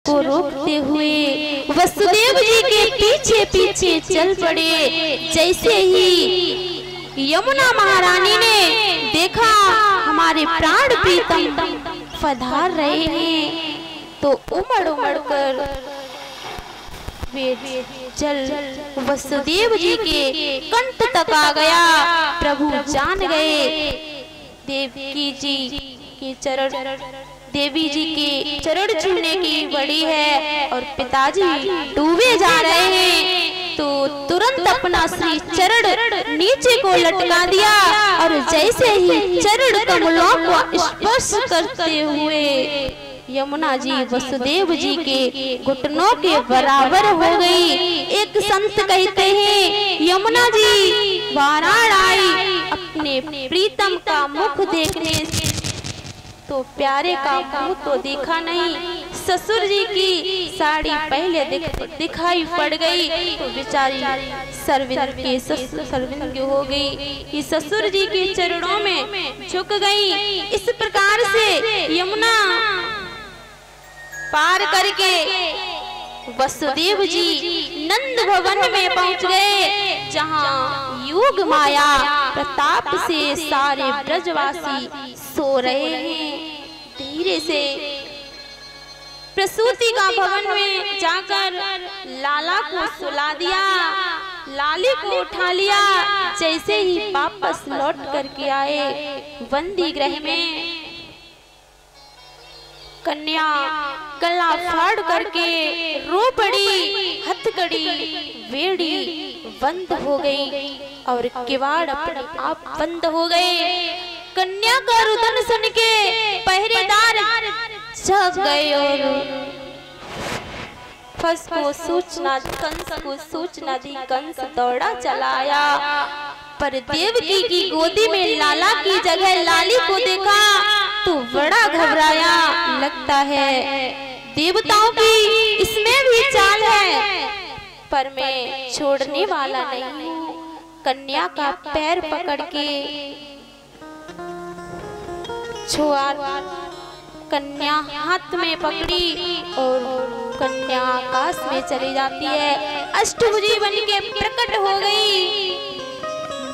को रोकते हुए वसुदेव जी के पीछे पीछे चल पड़े। जैसे ही यमुना महारानी ने देखा हमारे प्राण प्रीतम पधार रहे हैं, तो उमड़ उमड़ कर वे जल वसुदेव जी के कंठ तक आ गया। प्रभु जान गए देवकी जी के चरण, देवी जी के चरण छूने की बड़ी है और पिताजी डूबे जा रहे हैं, तो तुरंत अपना श्री चरण नीचे को लटका दिया और जैसे ही चरण कमलों को स्पर्श करते हुए यमुना जी वसुदेव जी के घुटनों के बराबर हो गई। एक संत कहते हैं यमुना जी वाराण आई अपने प्रीतम का मुख देखने, तो प्यारे का मुंह तो देखा नहीं, ससुर जी की साड़ी पहले दिखाई पड़ गई, तो बेचारी सर्विंग हो गई कि ससुर जी के चरणों में झुक गई। इस प्रकार से यमुना पार करके वसुदेव जी नंद भवन में पहुंच गए, जहां योग माया प्रताप से सारे ब्रजवासी सो रहे हैं। धीरे से प्रसूति का भवन में जाकर लाला को सुला दिया, लाली को उठा लिया। जैसे ही वापस लौट करके आए बंदी गृह में, कन्या गला फाड़ करके रो पड़ी, हथकड़ी बेड़ी बंद हो गई और किवाड़ अपने आप बंद हो गए। कन्या का रुदन सुन के पहरेदार जग गए और कंस को सूचना दी। कंस दौड़ा चला आया, पर देवकी की गोदी में लाला की जगह लाली को देखा तो बड़ा घबराया। लगता है देवताओं की इसमें भी चाल है, पर मैं छोड़ने वाला नहीं हूँ। कन्या का पैर पकड़ के छुआ, कन्या हाथ में पकड़ी और कन्या आकाश में चली जाती है, अष्टभुजी बन के प्रकट हो गई।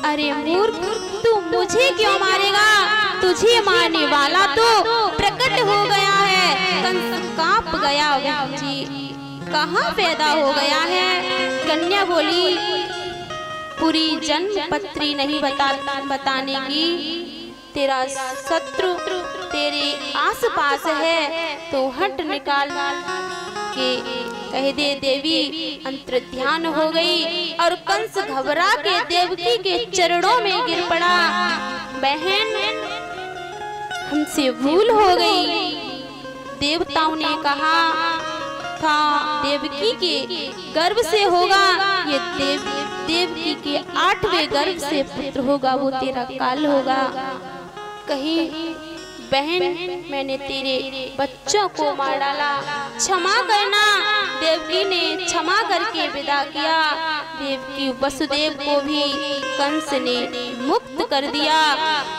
अरे मूर्ख, तू मुझे क्यों मारेगा? तुझे मारने वाला तो प्रकट हो गया है। कंस कांप गया, जी कहाँ पैदा हो गया है? कन्या बोली, पूरी जन्म पत्री नहीं बताने की, तेरा शत्रु तेरे आसपास है, तो हट निकाल के कह दे। देवी अंतर ध्यान हो गई और कंस घबरा के देवकी के चरणों में गिर पड़ा। बहन, हमसे भूल हो गई। देवताओं ने कहा था देवकी के गर्भ से होगा, ये देवकी के 8वें गर्भ से पुत्र होगा, वो तेरा काल होगा। कहीं बहन, मैंने तेरे बच्चों को मार डाला, क्षमा करना। देवकी ने क्षमा करके विदा किया। देवकी वसुदेव को भी कंस ने मुक्त कर दिया।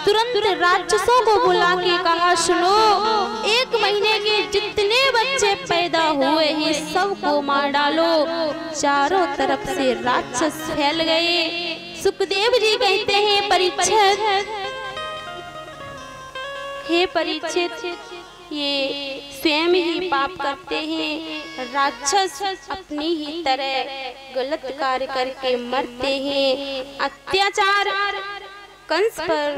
तुरंत राक्षसों को बुला के कहा, सुनो, 1 महीने के जितने बच्चे पैदा हुए हैं सबको मार डालो। चारों तरफ से राक्षस फैल गए। सुखदेव जी कहते हैं, परीक्षित, हे परीक्षित, ये स्वयं ही पाप करते हैं। राक्षस अपनी ही तरह गलत कार्य करके मरते हैं। अत्याचार कंस पर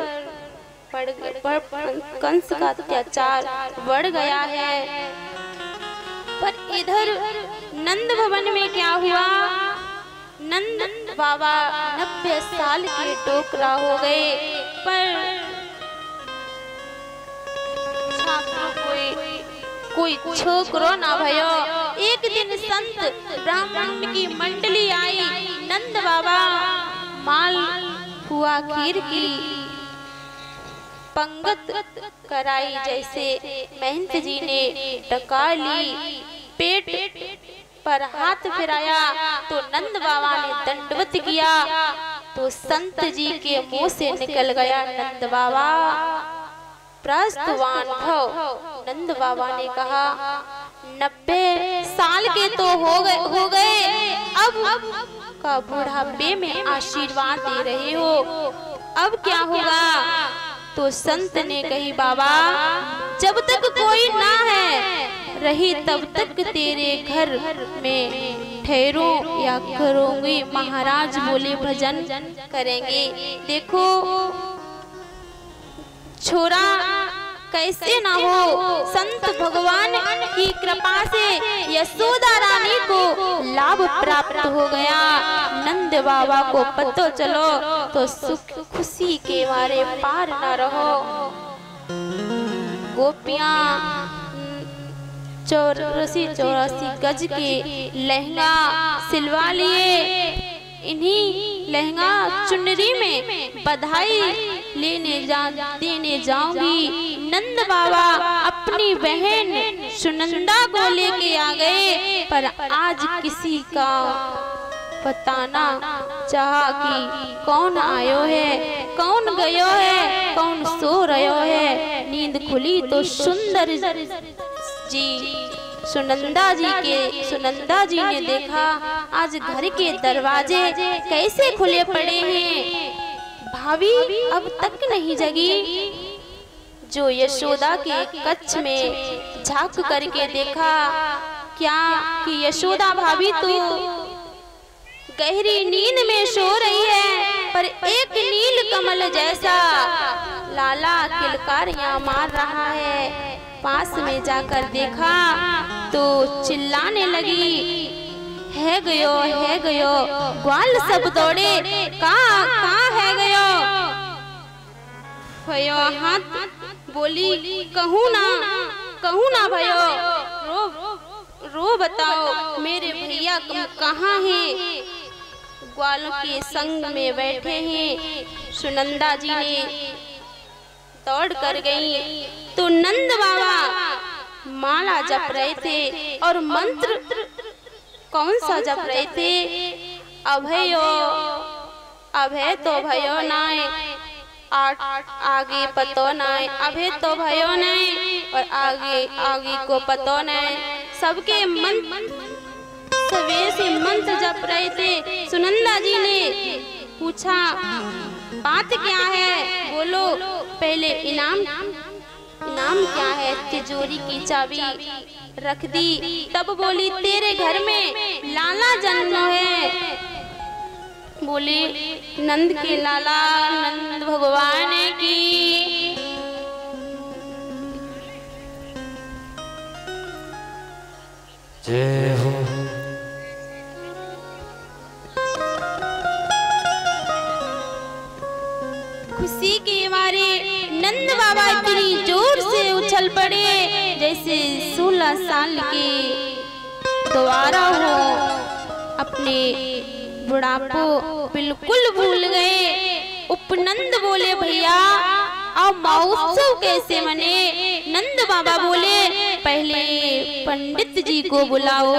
कंस का अत्याचार बढ़ गया है। पर इधर नंद भवन में क्या हुआ? नंद बाबा 90 साल के टोकरा हो गए, पर कोई छोकरो ना भयो। एक दिन संत ब्राह्मण की मंडली आई, नंद बाबा माल हुआ खीर की पंगत कराई। जैसे महंत जी ने डका ली, पेट पर हाथ फिराया तो नंद बाबा ने दंडवत किया, तो संत जी के मुंह से निकल गया, नंद बाबा प्रस्तवान भव। नंद बाबा ने कहा, 90 साल के तो हो गए, अब का बुढ़ापे में आशीर्वाद दे रहे हो, अब क्या होगा? तो संत ने कही, बाबा जब तक कोई ना है रही तब तक तेरे घर में ठहरो या करूंगी। महाराज बोले भजन करेंगे। देखो छोरा कैसे ना हो, संत भगवान की कृपा से यशोदा रानी को लाभ प्राप्त हो गया। नंद बाबा को पता चलो तो सुख खुशी के मारे पार न रहो। गोपियां 84 गज के लहंगा सिलवा लिए, इन्हीं लहंगा चुनरी में बधाई देने जाऊंगी। नंद बाबा अपनी बहन सुनंदा को लेके आ गए, पर आज किसी का बताना चाहा कि कौन आयो है, कौन गयो है, कौन सो रहो है। नींद खुली तो सुंदर जी सुनंदा जी ने देखा आज घर के दरवाजे कैसे खुले पड़े हैं। भाभी अब तक नहीं जगी। जो यशोदा के कक्ष में झांक करके देखा क्या कि यशोदा भाभी तो गहरी नींद में सो रही है, पर एक नील कमल जैसा लाला किलकारियां मार रहा है। पास में जाकर देखा तो चिल्लाने लगी, है गयो ग्वाल सब दौड़े, कहाँ है गयो। भयो हाथ बोली, कहूँ ना भयो, रो बताओ मेरे भैया कहाँ हैं। ग्वालों के संग में बैठे हैं। सुनंदा जी ने दौड़ कर गई तो नंद बाबा माला जप रहे थे, और मंत्र कौन सा जप रहे थे? अभय तो भयो नाय, आगे पतो नाय, अभय तो भयो नाय, और आगे को पतो नाय। सबके मन सवेरे से मंत्र जप रहे थे। सुनंदा जी ने पूछा, बात क्या है, बोलो। पहले इनाम क्या है? तिजोरी की चाबी रख दी। तब बोली, तेरे घर में लाला जन्म है। बोले, नंद के लाला नंद भगवान की। जय हो। खुशी के मारे नंद बाबा इतनी जोर से उछल पड़े जैसे 16 साल के दोबारा हो। अपने बुढ़ापो बिल्कुल भूल गए। उपनंद बोले, भैया अब महोत्सव कैसे मने? नंद बाबा बोले, पहले पंडित जी को बुलाओ।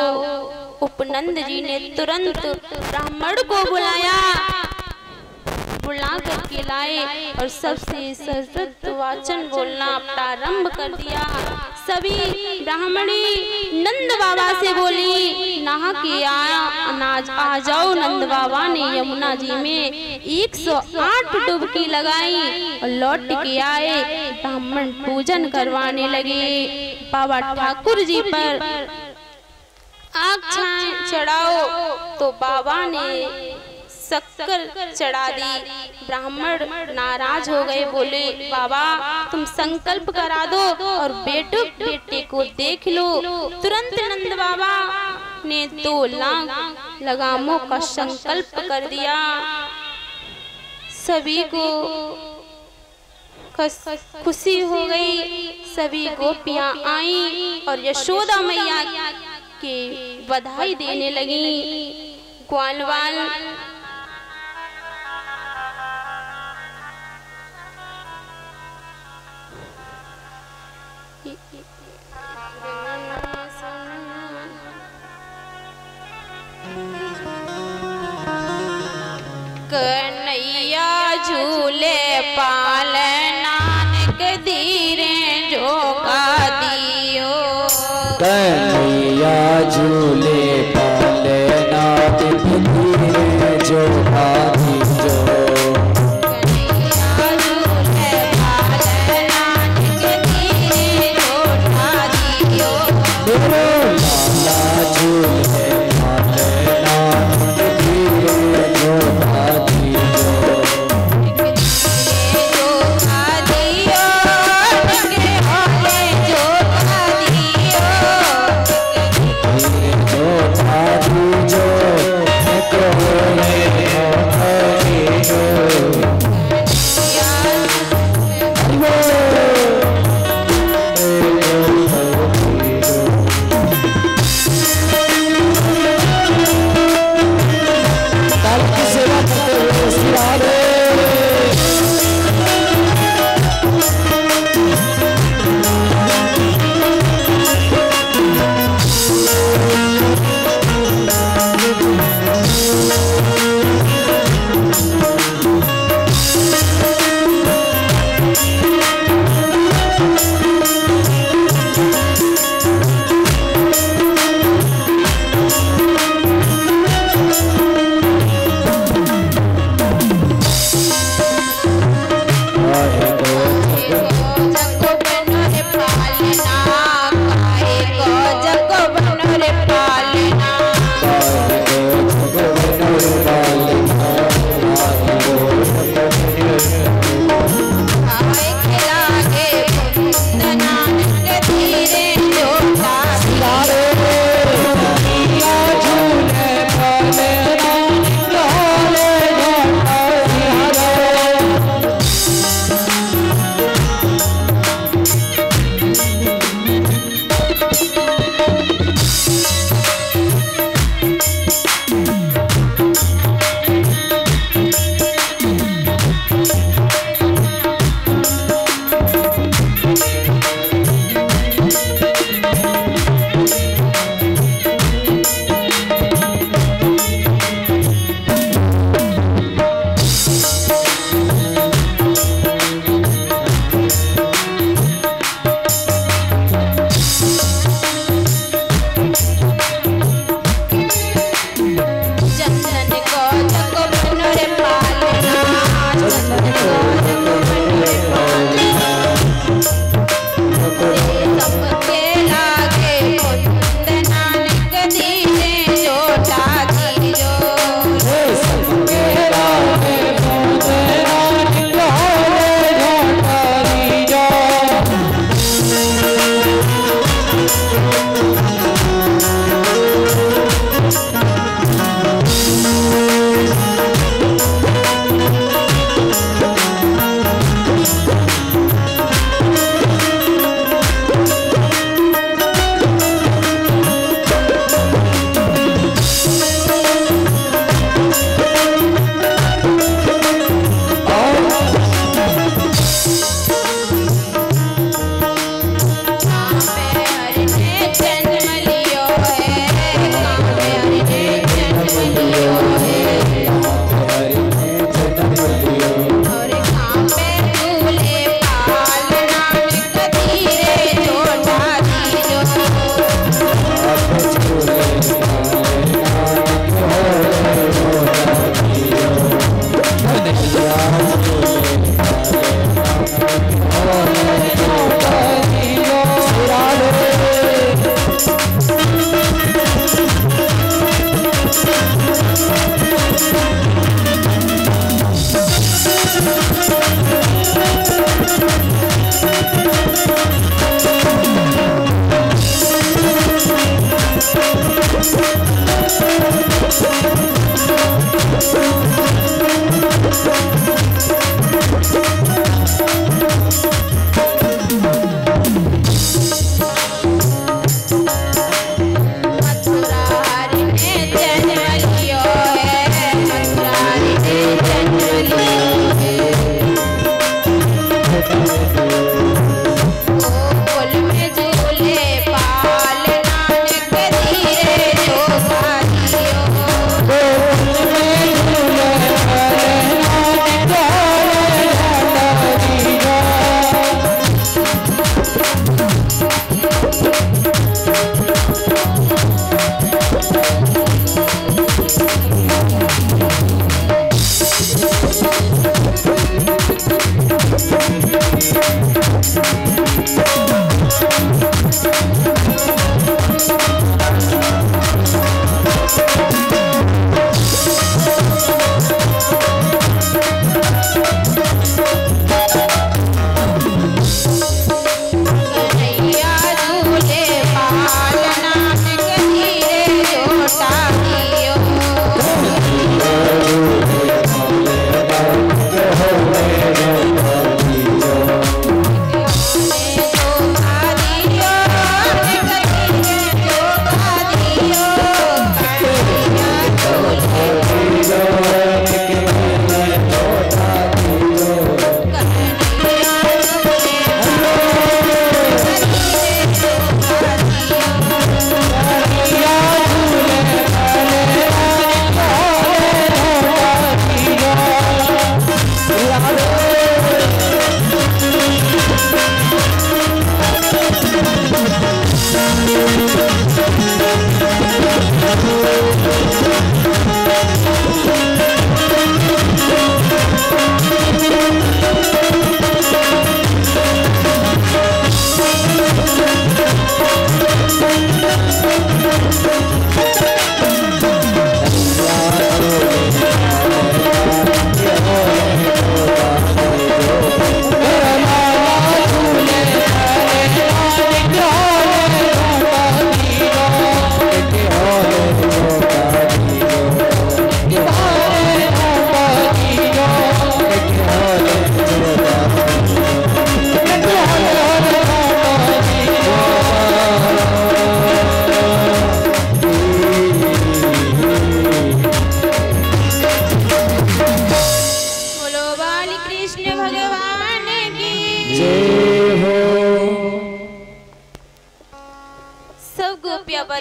उपनंद जी ने तुरंत ब्राह्मण को बुलाया, बुला करके लाए और सबसे सरस्वत वाचन बोलना प्रारंभ कर दिया। सभी ब्राह्मणी नंद बाबा से बोली, नहा के आ जाओ। नंद बाबा ने यमुना जी में 108 डुबकी लगाई और लौट के आए। ब्राह्मण पूजन करवाने लगे। बाबा ठाकुर जी पर आग चढ़ाओ तो बाबा ने शक्कर चढ़ा दी। ब्राह्मण नाराज हो गए, बोले, बाबा तुम संकल्प करा दो और बेटे को देख लो। तुरंत नंद बाबा ने 2 लाख लगामों का संकल्प कर दिया। सभी को खुशी हो गई। सभी गोपियां आईं और यशोदा मैया के बधाई देने लगी। ग्वालवाल कन्हैया झूले पाल नानक धीरे जो का दियो। कन्हैया झूले पाले नाथ धीरे जो आदि जो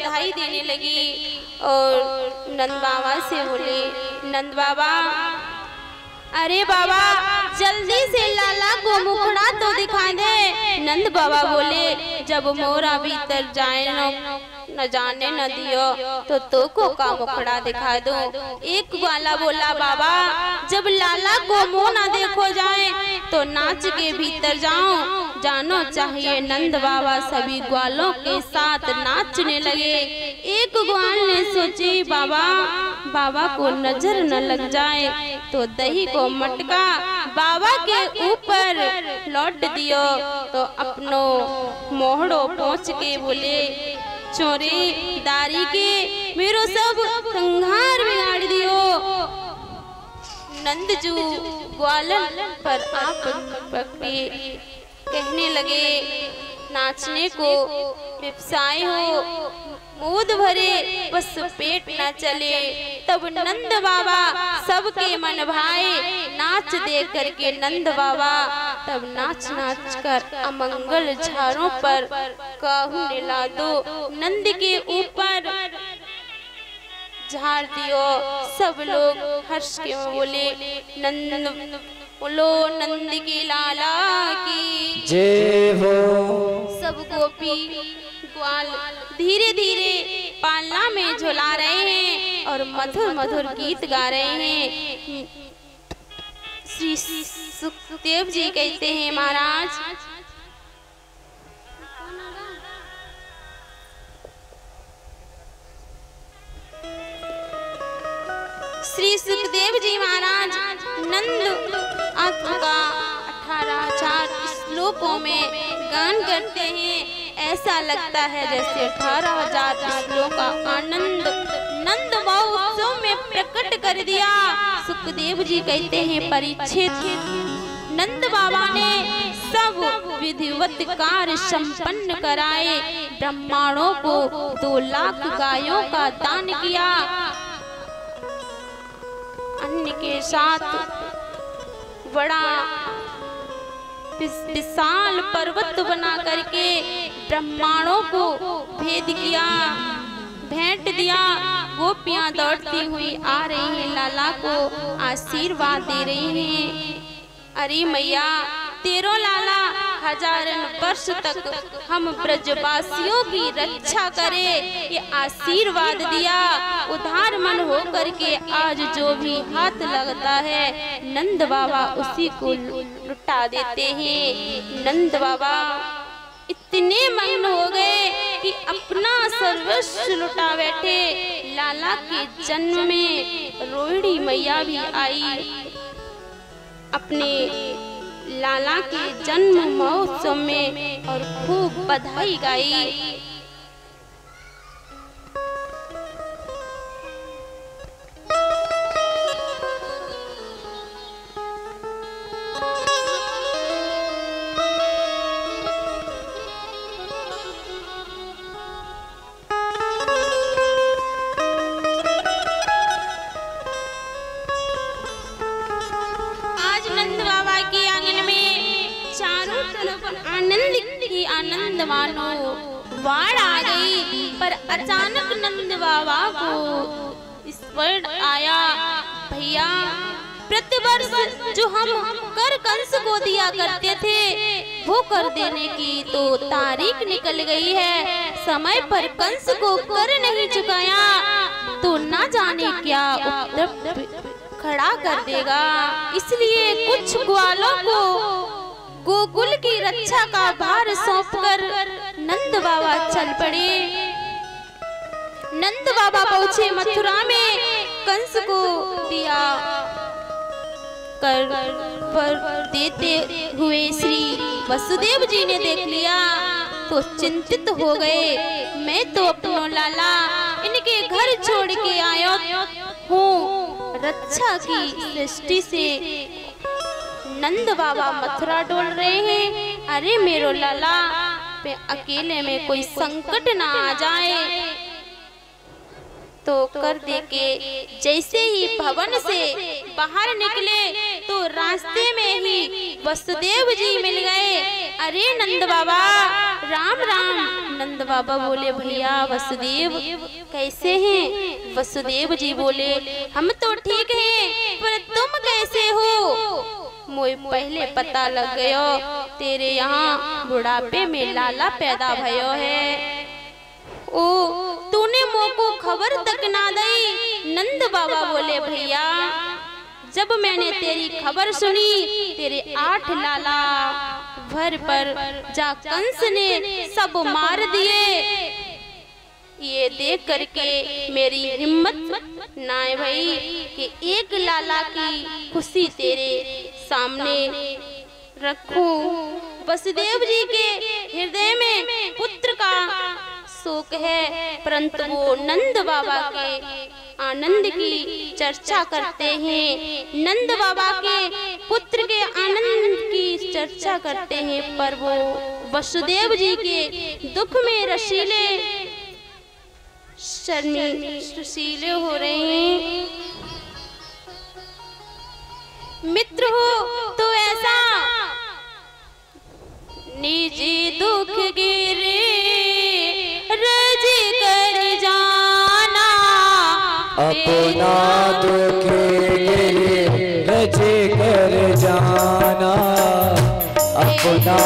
बधाई देने लगी और नंद बाबा से बोले, नंद बाबा, अरे बाबा जल्दी से लाला को मुखड़ा तो दिखा दे। नंद बाबा बोले, जब मोरा भीतर जाए न जाने न दियो तो को का मुखड़ा दिखा दो। एक ग्वाला बोला, बाबा जब लाला को मुँह न देखो जाए तो नाच के भीतर जाओ जानो चाहिए। नंद बाबा सभी ग्वालों के साथ नाचने लगे। एक ग्वाल ने सोची, बाबा को नजर न लग जाए तो दही को मटका बाबा के ऊपर लौट दियो। तो अपनो मोहड़ो पहुँच के बोले, चोरी दारी के मेरो सब संहार बिगाड़ दियो। नंदजू ग्वालन पर आप पकड़े, कहने लगे, नाचने को व्यवसाय हो, मूद भरे बस पेट न चले। तब नंद बाबा सबके मन भाए, नाच देख करके नंद बाबा तब नाच नाच कर अमंगल झाड़ों पर काहू ला दो नंद के ऊपर झाड़ दियो। सब लोग हर्ष के बोले, नंद बोलो नंद की लाला की जय हो। सब गोपी ग्वाल धीरे धीरे पालना में झुला रहे हैं और मधुर मधुर गीत गा रहे हैं। श्री सुखदेव जी कहते हैं, महाराज श्री सुखदेव जी महाराज नंद आत्मा का 18,000 श्लोकों में गान करते हैं। ऐसा लगता है जैसे 18,000 श्लोक का आनंद नंद महोत्सव में प्रकट कर दिया। सुखदेव जी कहते हैं, परीक्षित नंद बाबा ने सब विधिवत कार्य संपन्न कराए। ब्राह्मणों को 2 लाख गायों का दान किया। अन्न के साथ बड़ा विशाल पर्वत बना करके ब्राह्मणों को भेद किया, भेंट दिया। गोपियां दौड़ती हुई आ रही हैं, लाला को आशीर्वाद दे रही हैं। अरे मैया, तेरो लाला हजारन वर्ष तक हम ब्रजवासियों की रक्षा करे, ये आशीर्वाद दिया। उधार मन हो करके आज जो भी हाथ लगता है नंद बाबा उसी को लुटा देते हैं। नंद बाबा इतने मग्न हो गए कि अपना सर्वस्व लुटा बैठे। लाला के जन्म में रोहिणी मैया भी आई, अपने लाला के जन्म महोत्सव में और खूब बधाई गाई। आनंद मानो वाड़ आ गई, पर अचानक नंद बाबा को स्मरण आया, भैया प्रतिवर्ष जो हम कर कंस को दिया करते थे वो कर देने की तो तारीख निकल गई है। समय पर कंस को कर नहीं चुकाया तो ना जाने क्या उपद्रव खड़ा कर देगा। इसलिए कुछ ग्वालों को गोकुल की रक्षा का भार सौंपकर नंद बाबा चल पड़े। नंद बाबा पहुंचे मथुरा में, कंस को दिया कर पर देते हुए श्री वसुदेव जी ने देख लिया तो चिंतित हो गए। मैं तो अपनो लाला इनके घर छोड़ के आया हूँ, रक्षा की दृष्टि से नंद बाबा मथुरा डोल रहे हैं। अरे मेरो लाला पे अकेले में कोई संकट ना आ जाए तो कर दे के। जैसे ही भवन से बाहर निकले तो रास्ते में ही वसुदेव जी मिल गए। अरे नंद बाबा, राम राम। नंद बाबा बोले भैया वसुदेव कैसे हैं? वसुदेव जी बोले हम तो ठीक हैं, पर तुम कैसे हो? मुझे पहले पता लग गयो तेरे यहाँ बुढ़ापे में लाला पैदा भयो है। ओ तूने मोको खबर तक ना दी। नंद बाबा बोले भैया जब मैंने तेरी खबर सुनी तेरे 8 लाला भर पर जा कंस ने सब मार दिए। ये देख करके मेरी हिम्मत ना है भाई कि एक लाला की खुशी तेरे सामने रखूं। वसुदेव जी के हृदय में पुत्र का शोक है, परंतु वो नंद बाबा के आनंद की चर्चा करते हैं। नंद बाबा के पुत्र के आनंद की चर्चा करते हैं, पर वो वसुदेव जी के दुख में रसीले हो रहे हैं। मित्र हो तो ऐसा निजी दुख गिरे रज कर जाना, अपना दुख गिरे रज कर जाना, अपना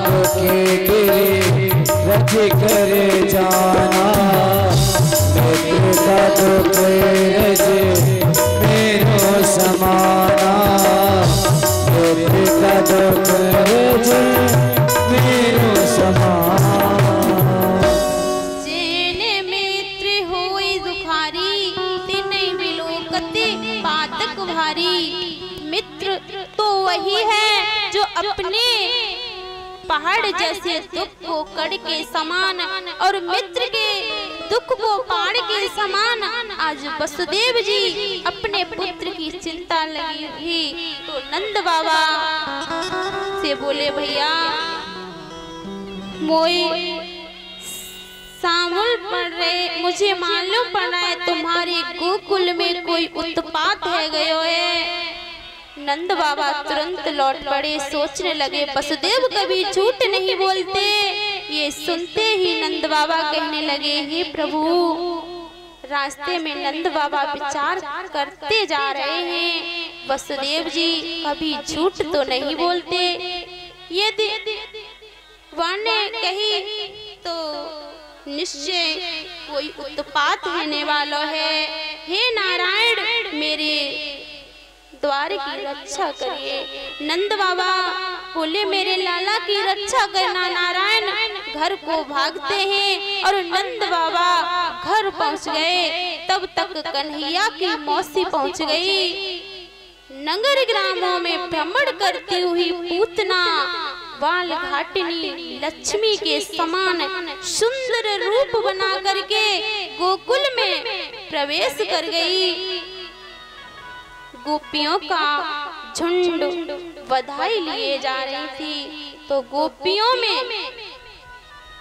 दुख गिरे रज कर जाना, मित्र का दुख रज मेरो समाना, मित्र का दुख रज मेरो समाना। मित्र तो वही है जो अपने पहाड़ जैसे दुख को कड़ के समान और मित्र के दुख को पहाड़ के समान। आज वसुदेव जी अपने पुत्र की चिंता लगी हुई तो नंद बाबा से बोले भैया मोई सामुल पड़ रहे, मुझे मालूम पड़ रहा है तुम्हारे गोकुल में कोई उत्पात है गयो है। नंद बाबा तुरंत लौट पड़े, सोचने लगे वसुदेव कभी झूठ नहीं बोलते। ये सुनते ही नंद बाबा कहने लगे हे प्रभु। रास्ते में नंद बाबा विचार करते जा रहे हैं वसुदेव जी कभी झूठ तो नहीं बोलते। यदि वाने कही तो निश्चय कोई उत्पात होने वाला है। हे नारायण मेरे द्वार की रक्षा करिए। नंद बाबा बोले मेरे लाला की रक्षा करना नारायण। घर को भागते हैं और नंद बाबा घर पहुंच गए। तब तक कन्हैया की मौसी पहुंच गई। नगर ग्रामों में भ्रमण करती हुई पूतना बाल घाटिनी लक्ष्मी के समान सुंदर रूप बना करके गोकुल में प्रवेश कर गई। गोपियों का झुंड बधाई लिए जा रही थी तो गोपियों में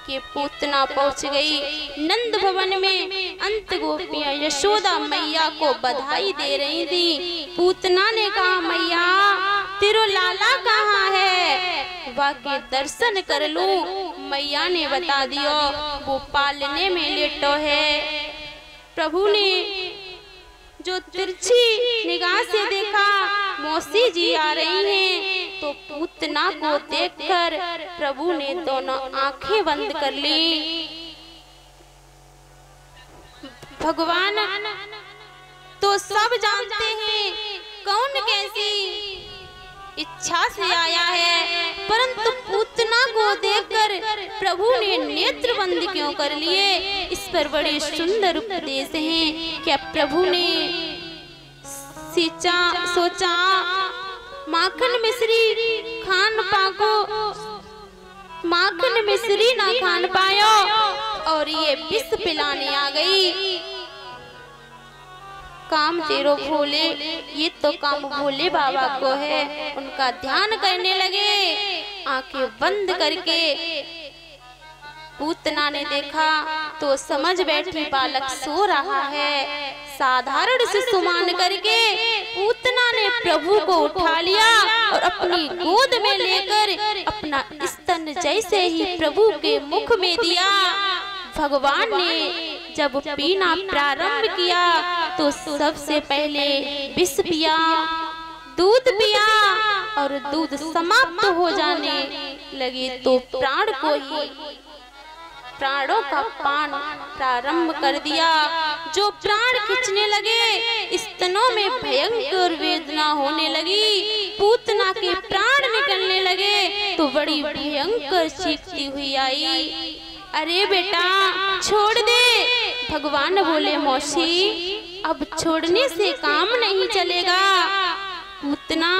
के पूतना पहुंच गई। नंद भवन में अंत गोपियां यशोदा मैया को बधाई दे रही थी। पूतना ने कहा मैया तेरो लाला कहाँ है, वाके दर्शन कर लूं। मैया ने बता दियो वो पालने में लेटो है। प्रभु ने जो तिरछी निगाह से देखा मौसी जी आ रही हैं तो पूतना को देखकर प्रभु ने दोनों आंखें बंद कर ली। भगवान तो सब जानते हैं कौन कैसी इच्छा से आया है, परंतु पूतना को देखकर प्रभु ने नेत्र बंद क्यों कर लिए। इस पर बड़े सुंदर उपदेश हैं। क्या प्रभु ने सोचा माखन मिश्री खान पाको, माखन मिश्री ना खान पायो और ये विष पिलाने आ गई। काम तेरो भोले, ये तो काम भोले बाबा को है। उनका ध्यान करने लगे आंखें बंद करके। पूतना ने देखा तो समझ बैठी बालक सो रहा है। साधारण शिशु मान करके पूतना ने प्रभु को उठा लिया और अपनी गोद में लेकर अपना स्तन जैसे ही प्रभु के मुख में दिया। भगवान ने जब पीना प्रारंभ किया तो सबसे पहले विष पिया, दूध पिया और दूध समाप्त हो जाने लगे तो प्राणों का पान प्रारंभ कर दिया। जो प्राण खींचने लगे, स्तनों में भयंकर वेदना होने लगी, पूतना के प्राण निकलने लगे तो बड़ी भयंकर चीखती हुई आई, अरे बेटा छोड़ दे। भगवान बोले, मौसी अब छोड़ने से काम नहीं चलेगा। पूतना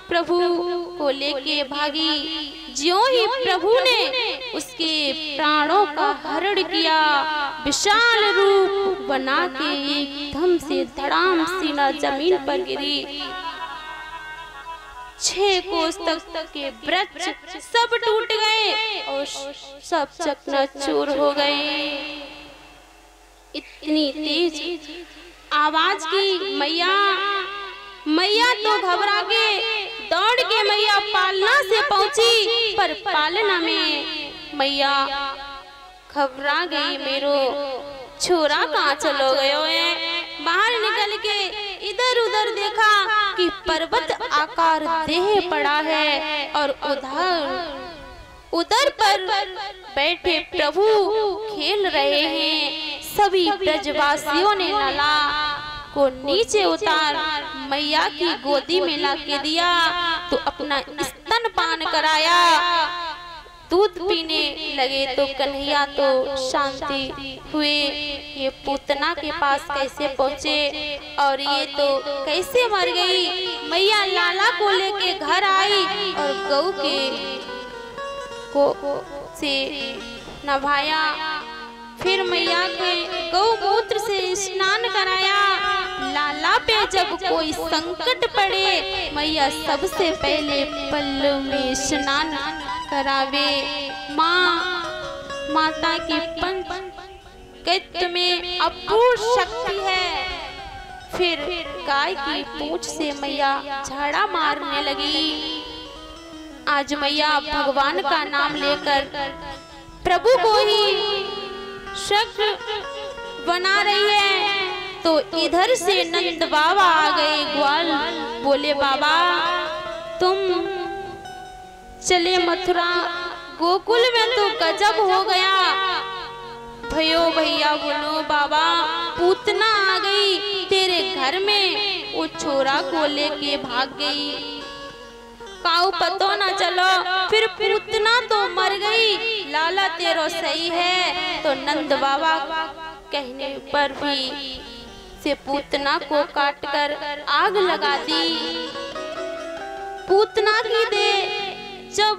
प्रभु को लेके भागी। ज्यों ही प्रभु ने उसके प्राणों का हरण किया, विशाल रूप बना के एकदम से धड़ाम सीना जमीन पर गिरी। 6 कोस तक के वृक्ष सब टूट गए और सब चकनाचूर हो गए। इतनी तेज आवाज की मैया तो घबरा के दौड़ के मैया पालना से पहुंची, पर पालना में मैया घबरा गई, मेरो छोरा कहाँ चलो गयो है। बाहर निकल के इधर उधर देखा कि पर्वत आकार देह पड़ा है और उधर पर बैठे प्रभु खेल रहे हैं। सभी ब्रजवासियों ने लाला को नीचे उतार मैया की गोदी में ला के दिया तो अपना स्तन पान कराया। दूध पीने लगे तो कन्हैया तो शांति हुए। ये पूतना के पास कैसे पहुँचे और ये तो कैसे मर गई। मैया लाला को लेके घर आई और गऊ को से नभाया, फिर मैया के गौमूत्र से स्नान कराया। लाला पे जब कोई संकट पड़े, मैया सबसे पहले पल्लव में स्नान करावे। माता की पंचकत्व में अपूर्व शक्ति है। फिर गाय की पूंछ से मैया झाड़ा मारने लगी। आज मैया भगवान का नाम लेकर प्रभु को ही शक्र बना रही है। तो इधर से नंद बाबा आ गए ग्वाल, बोले बाबा तुम चले मथुरा, गोकुल में तो गजब हो गया। भयो भैया बोलो बाबा पूतना आ गई तेरे घर में, वो छोरा को लेके भाग गई, काऊ पतो ना चलो। फिर पूतना तो मर गई, लाला तेरो सही है। तो नंद बाबा कहने पर भी से पूतना को काटकर आग लगा दी। पूतना की देह जब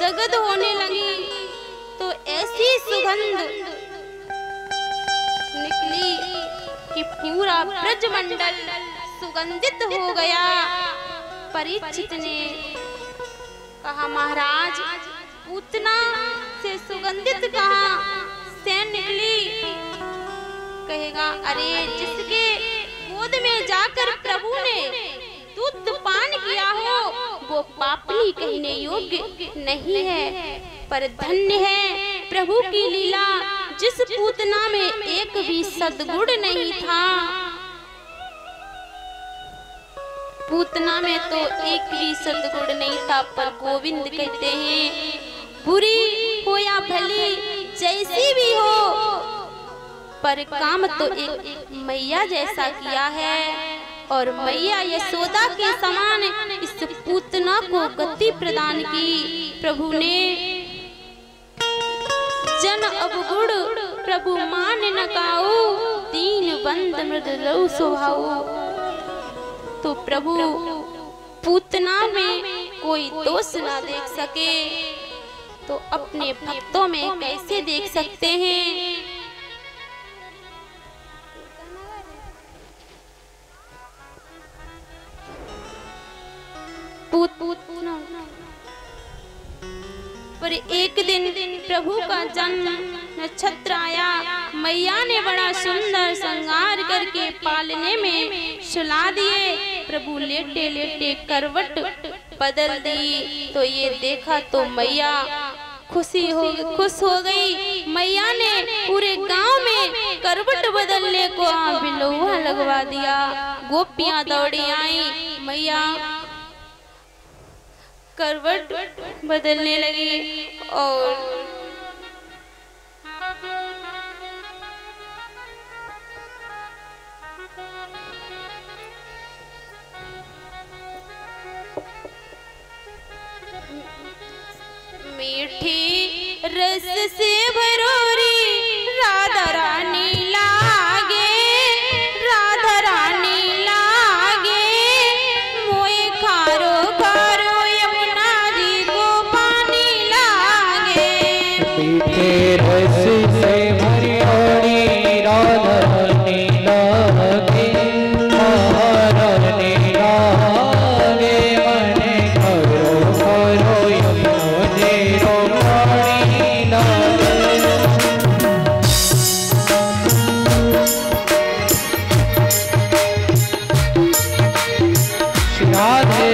दग्ध होने लगी तो ऐसी सुगंध निकली कि पूरा ब्रजमंडल सुगंधित हो गया। परीक्षित ने कहा महाराज पूतना से सुगंधित कहाँ से निकली। कहेगा अरे जिसके गोद में जाकर प्रभु ने दूध पान किया हो वो पापनी कहने योग्य नहीं है, पर धन्य है प्रभु की लीला। जिस पूतना में एक भी सद्गुण नहीं था, पूतना में तो एक भी सद्गुण नहीं था, पर गोविंद कहते हैं बुरी हो या भली जैसी भी हो, पर काम तो एक मैया जैसा किया है। और मैया यशोदा के समान इस पूतना को गति प्रदान की प्रभु ने। जन अवगुण प्रभु मान न काऊ, दीन बंद मृदुलौ स्वभाव। तो प्रभु पूतना में कोई दोष ना देख सके तो अपने भक्तों में कैसे देख सकते हैं। पर एक दिन प्रभु का जन्म नक्षत्र आया मैया ने बड़ा सुंदर श्रृंगार करके पालने में सुला दिए। प्रभु लेटे लेटे करवट बदल दी तो ये देखा तो मैया खुश हो गई। मैया ने पूरे गांव में करवट बदलने को बिलौआ लगवा दिया। गोपियां दौड़ी आई, मैया करवट बदलने लगी और मीठी रस से भरोरी राधा रानी लागे, राधा रानी लागे। मोए खारो खारो यमुना जी को पानी लागे। मीठे रस से भरोरी राधा रानी लागे, महारानी लागे। मने खारो खारो यमुना जी को पानी लागे। राधे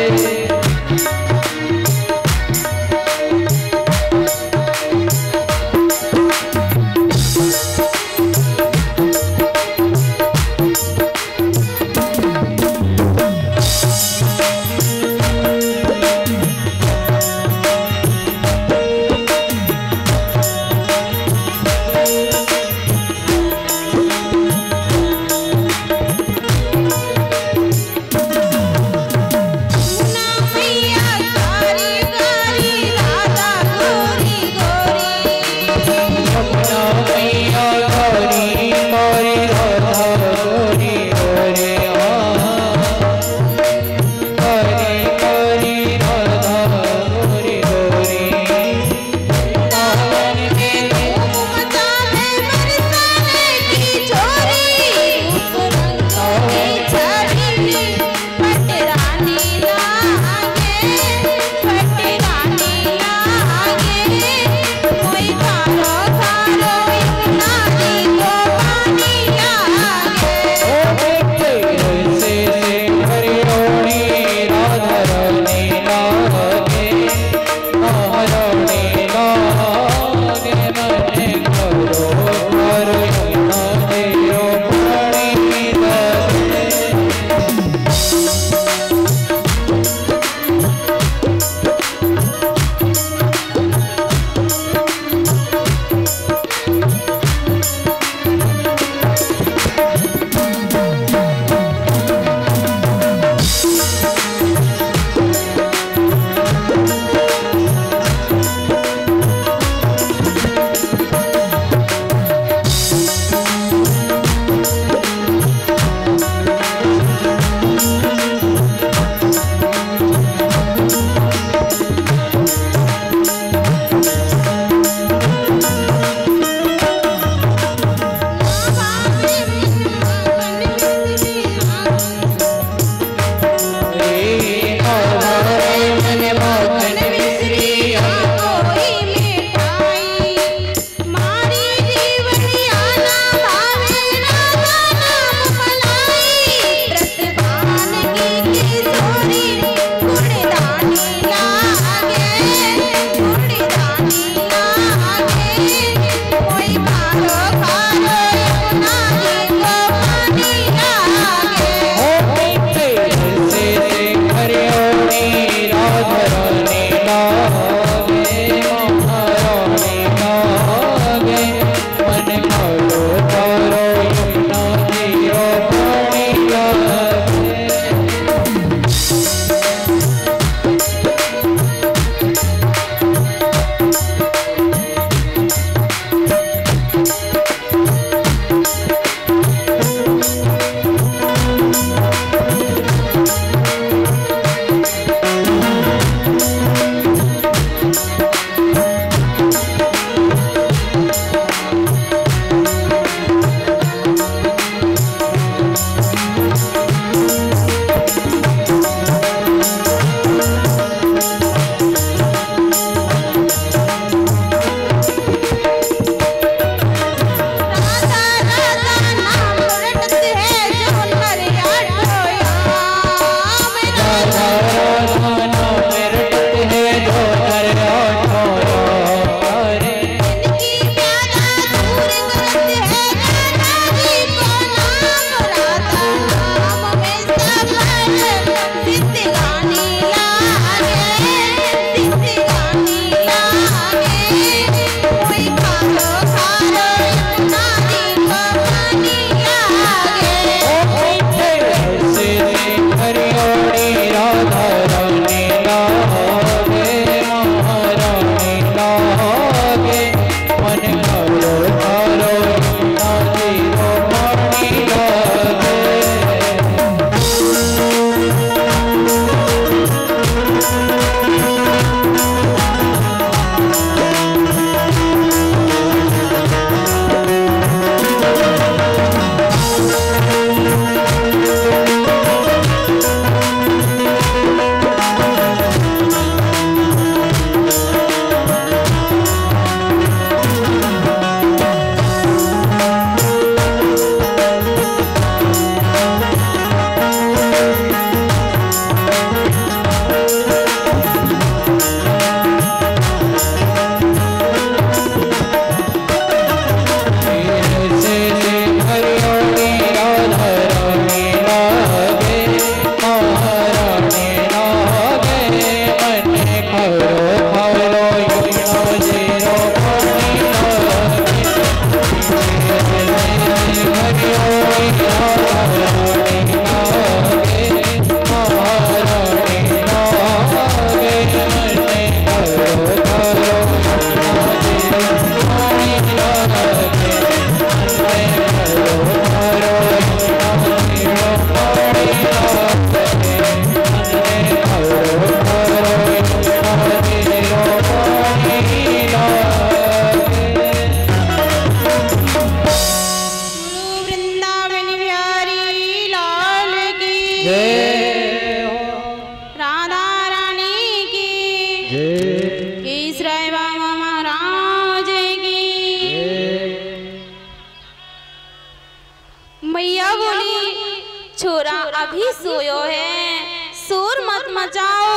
मैया बोली छोरा अभी सोयो है, शोर मत मचाओ,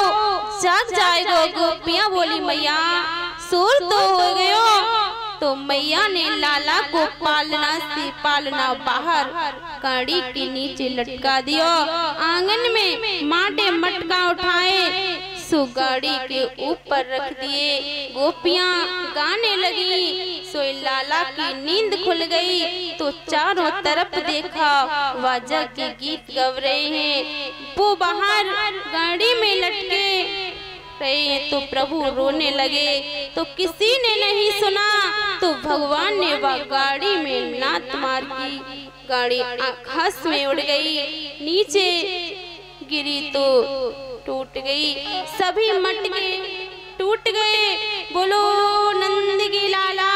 जग जाएगा। गोपियां बोली मैया शोर तो हो गयो। तो मैया ने लाला को पालना से पालना बाहर गाड़ी के नीचे लटका दियो। आंगन में माटे मटका उठाए सो गाड़ी के ऊपर रख दिए। गोपियां गाने लगी, सो लाला की नींद खुल गई। तो चारों तरफ देखा वाजा के गीत गा रहे हैं, वो बाहर गाड़ी में लटके रहे हैं। तो प्रभु रोने लगे, तो किसी ने नहीं सुना। तो भगवान ने वह गाड़ी में लात मार की, गाड़ी आकाश में उड़ गई, नीचे गिरी तो टूट गई, सभी मटके टूट गए। बोलो नंद की लाला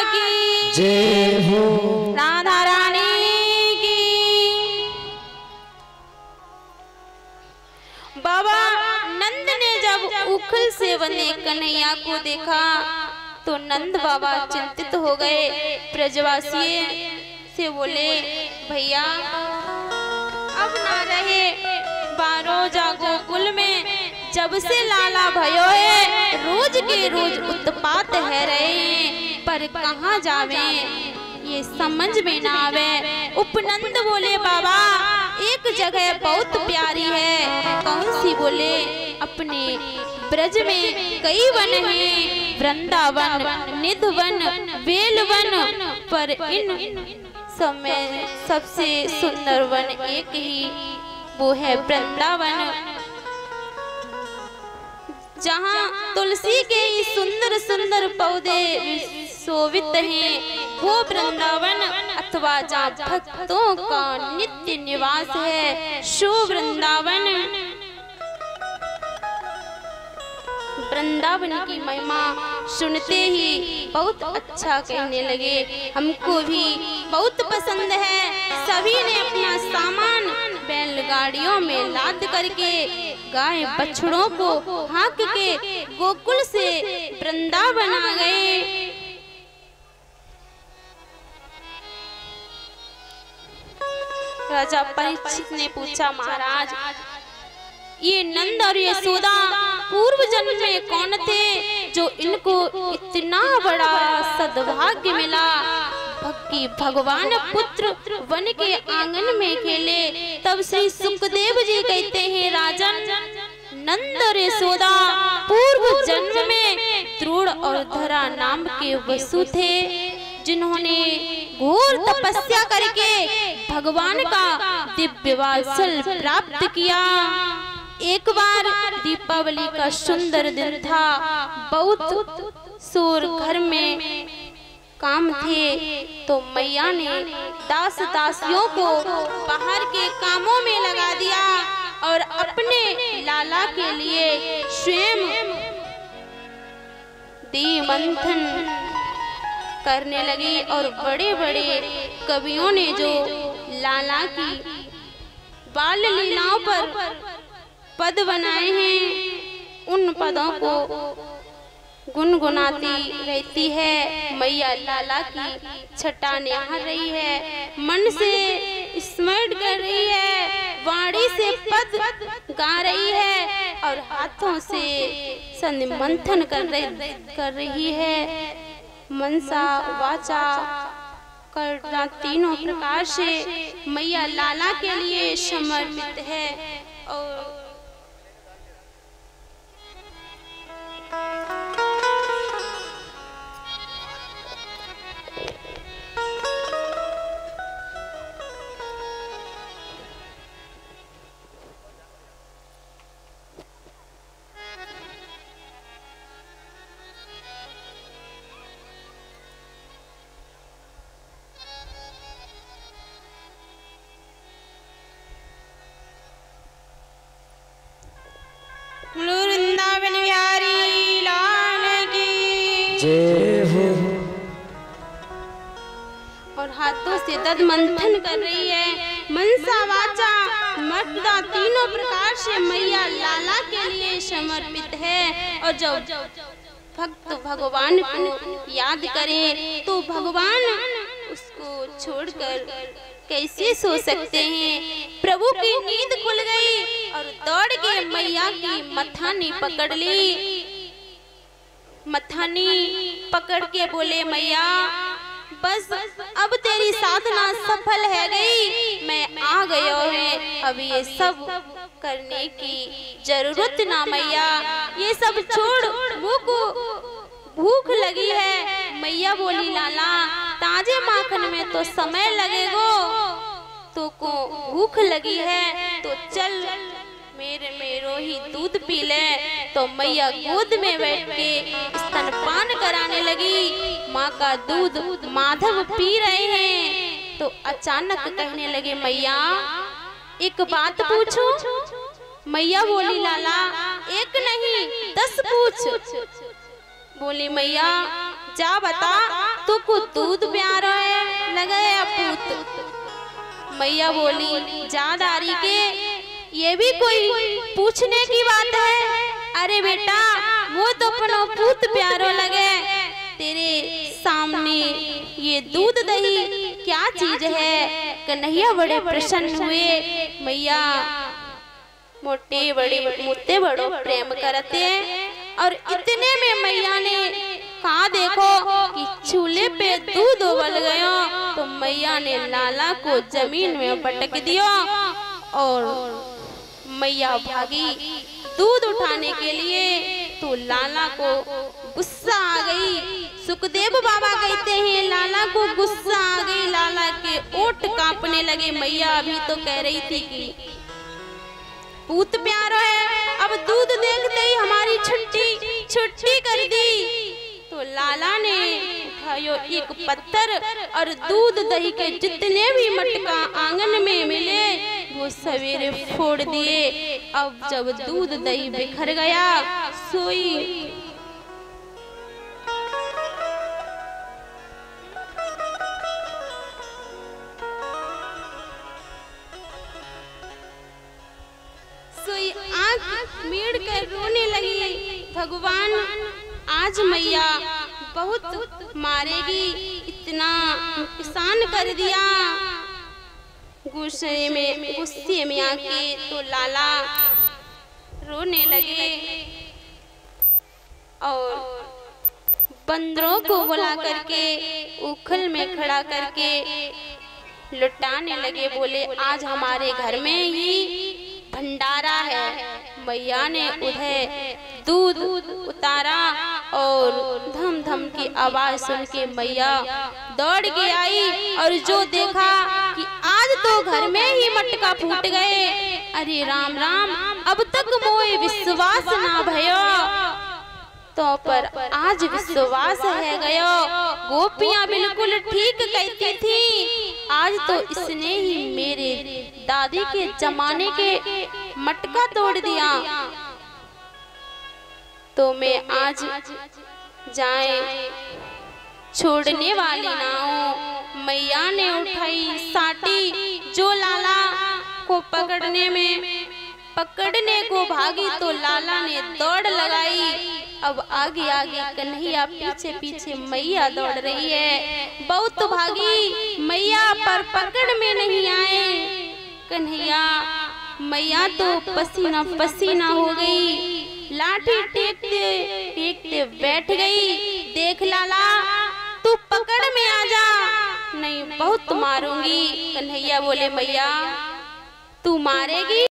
की जय हो, राधा रानी की। बाबा नंद ने जब उखल से बने कन्हैया को देखा तो नंद बाबा चिंतित हो गए। ब्रजवासी से बोले भैया अब ना रहे, बारो जागो कुल में जब से लाला भयो है, रोज के रोज उत्पात है रहे, पर कहाँ जावे ये समझ में ना आवे। उपनंद बोले बाबा एक जगह बहुत प्यारी है, कौन सी? बोले अपने ब्रज में कई वन हैं, वृंदावन, निधवन, वेलवन, पर इन समय सबसे सुंदर वन एक ही, वो है वृंदावन। जहाँ तुलसी के ही सुंदर सुंदर पौधे शोभित हैं, वो वृंदावन, अथवा जहाँ भक्तों का नित्य निवास है, शो वृंदावन। वृंदावन की महिमा सुनते ही बहुत अच्छा कहने लगे, हमको भी बहुत पसंद है। सभी ने अपना सामान बैलगाड़ियों में लाद करके गाय बछड़ों को हाँक के गोकुल से वृंदावन आ गए। राजा परीक्षित ने पूछा महाराज ये नंद और यशोदा पूर्व जन्म में कौन थे जो इनको इतना बड़ा सद्भाग्य मिला कि भगवान पुत्र वन के आंगन में खेले। तब श्री सुखदेव जी कहते हैं राजन नंद और यशोदा पूर्व जन्म में द्रोण और धरा नाम के वसु थे, जिन्होंने घोर तपस्या करके भगवान का दिव्य वात्सल प्राप्त किया। एक बार दीपावली का सुंदर दिन था, बहुत शोर घर में काम थे, तो मैया ने दास दासियों को बाहर के कामों में लगा दिया और अपने लाला के लिए स्वयं दीप मंथन करने लगी। और बड़े बड़े कवियों ने जो लाला की बाल लीलाओं पर पद बनाए हैं, उन पदों को गुनगुनाती रहती है। मैया लाला की छटा निहार रही है, मन से स्मरण कर रही है, वाणी से पद गा रही है और हाथों से संधि मंथन कर रही है। मनसा वाचा कर्ता तीनों प्रकार से मैया लाला के लिए समर्पित है। और वृंदावन बिहारी लाल की जय हो। और हाथों से दध मंथन कर रही है। मनसा वाचा मर्दा तीनों प्रकार से मैया लाला के लिए समर्पित है। और जब भक्त भगवान को याद करे तो भगवान उसको छोड़कर कैसे सो सकते हैं। प्रभु की नींद खुल गई और दौड़ के मैया की मथानी पकड़ ली। मथानी पकड़ के बोले, मैया बस अब तेरी साधना सफल है गई, मैं आ गया है, अब ये सब करने की जरूरत ना मैया, ये सब छोड़, मुझको भूख लगी है। मैया बोली, लाला ताजे माखन में तो समय लगेगा, तो को भूख लगी है तो चल मेरे मेरो ही दूध पी ले। तो मैया गोद में बैठ के स्तनपान कराने लगी। माँ का दूध माधव पी रहे हैं तो अचानक कहने लगे, मैया एक बात पूछूं? मैया बोली, लाला एक नहीं 10 पूछ। बोली, मैया जा बता, तुमको दूध प्यारा है लगा या पूत? मैया बोली, जा दारी के ये भी कोई पूछने की बात है? अरे बेटा वो तो अपना पूत प्यारो लगे, तेरे सामने ये दूध दही क्या चीज है? कन्हैया बड़े प्रसन्न हुए। मैया मोटे बड़े मुत्ते बड़ो प्रेम करते हैं और इतने में मैया ने कहा, देखो कि चूल्हे पे दूध उबल गया। तो मैया ने लाला को जमीन में पटक दिया और मैया भागी दूध उठाने के लिए। तो लाला को गुस्सा आ गई। सुखदेव बाबा कहते हैं लाला को गुस्सा आ गई, लाला के ओठ कांपने लगे। मैया अभी तो कह रही थी कि पूत प्यारा है, अब दूध देखते ही हमारी छुट्टी कर दी। तो लाला ने उठायो एक पत्थर और दूध दही के जितने भी मटका आंगन में मिले वो सवेरे फोड़ दिए। अब जब दूध दही बिखर गया, सोई आंख मीड़ कर रोने लगी। भगवान आज मैया बहुत मारेगी, इतना नुकसान कर दिया। गुस्से में आके तो लाला रोने लगे और बंदरों को बुला करके उखल में खड़ा करके लुटाने लगे। बोले, आज हमारे घर में ही भंडारा है। मैया ने उधर दूध उतारा और धम धम की आवाज सुन के मैया दौड़ के आई और जो देखा कि आज तो घर में ही मटका फूट गए। अरे राम राम, अब तक मोए विश्वास ना भयो, तो पर आज विश्वास है गयो। गोपियां बिल्कुल ठीक कहती थी, आज तो इसने ही मेरे दादी के जमाने के मटका तोड़ दिया। तो मैं आज जाए छोड़ने वाली ना हूँ। मैया ने उठाई साटी, जो लाला को पकड़ने को भागी तो लाला ने दौड़ लगाई। अब आगे आगे कन्हैया, पीछे पीछे मैया दौड़ रही है। बहुत भागी मैया पर पकड़ में नहीं आए कन्हैया। मैया तो पसीना पसीना हो गई, लाठी टेकते टेकते बैठ गई। देख लाला, तू पकड़ में आ जा, नहीं बहुत मारूंगी। कन्हैया बोले, मैया तू मारेगी